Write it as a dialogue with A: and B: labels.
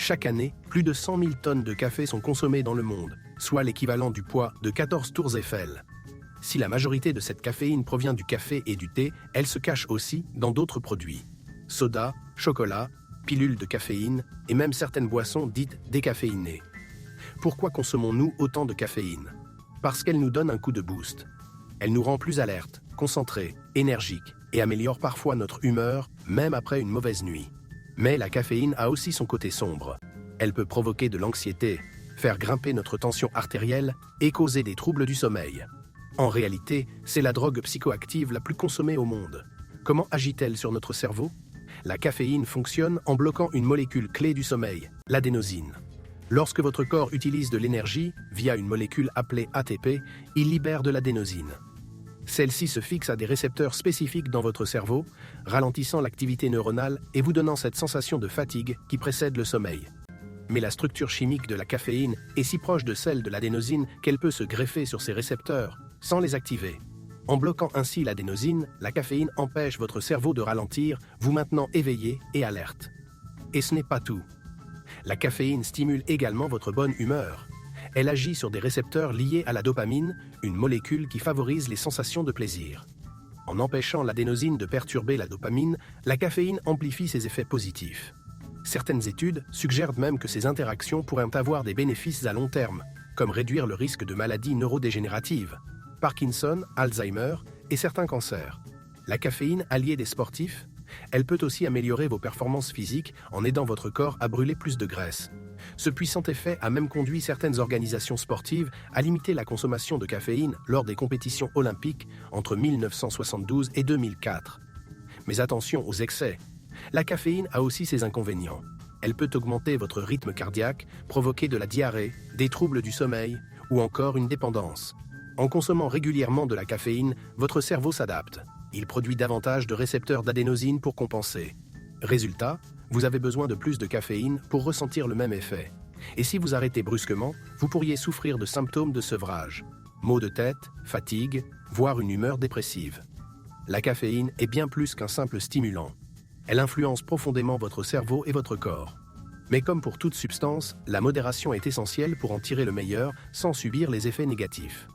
A: Chaque année, plus de 100 000 tonnes de café sont consommées dans le monde, soit l'équivalent du poids de 14 tours Eiffel. Si la majorité de cette caféine provient du café et du thé, elle se cache aussi dans d'autres produits. Soda, chocolat, pilules de caféine et même certaines boissons dites décaféinées. Pourquoi consommons-nous autant de caféine? Parce qu'elle nous donne un coup de boost. Elle nous rend plus alertes, concentrés, énergiques et améliore parfois notre humeur, même après une mauvaise nuit. Mais la caféine a aussi son côté sombre. Elle peut provoquer de l'anxiété, faire grimper notre tension artérielle et causer des troubles du sommeil. En réalité, c'est la drogue psychoactive la plus consommée au monde. Comment agit-elle sur notre cerveau? La caféine fonctionne en bloquant une molécule clé du sommeil, l'adénosine. Lorsque votre corps utilise de l'énergie via une molécule appelée ATP, il libère de l'adénosine. Celle-ci se fixe à des récepteurs spécifiques dans votre cerveau, ralentissant l'activité neuronale et vous donnant cette sensation de fatigue qui précède le sommeil. Mais la structure chimique de la caféine est si proche de celle de l'adénosine qu'elle peut se greffer sur ces récepteurs, sans les activer. En bloquant ainsi l'adénosine, la caféine empêche votre cerveau de ralentir, vous maintenant éveillé et alerte. Et ce n'est pas tout. La caféine stimule également votre bonne humeur. Elle agit sur des récepteurs liés à la dopamine, une molécule qui favorise les sensations de plaisir. En empêchant l'adénosine de perturber la dopamine, la caféine amplifie ses effets positifs. Certaines études suggèrent même que ces interactions pourraient avoir des bénéfices à long terme, comme réduire le risque de maladies neurodégénératives, Parkinson, Alzheimer et certains cancers. La caféine alliée des sportifs, elle peut aussi améliorer vos performances physiques en aidant votre corps à brûler plus de graisse. Ce puissant effet a même conduit certaines organisations sportives à limiter la consommation de caféine lors des compétitions olympiques entre 1972 et 2004. Mais attention aux excès. La caféine a aussi ses inconvénients. Elle peut augmenter votre rythme cardiaque, provoquer de la diarrhée, des troubles du sommeil ou encore une dépendance. En consommant régulièrement de la caféine, votre cerveau s'adapte. Il produit davantage de récepteurs d'adénosine pour compenser. Résultat, vous avez besoin de plus de caféine pour ressentir le même effet. Et si vous arrêtez brusquement, vous pourriez souffrir de symptômes de sevrage, maux de tête, fatigue, voire une humeur dépressive. La caféine est bien plus qu'un simple stimulant. Elle influence profondément votre cerveau et votre corps. Mais comme pour toute substance, la modération est essentielle pour en tirer le meilleur sans subir les effets négatifs.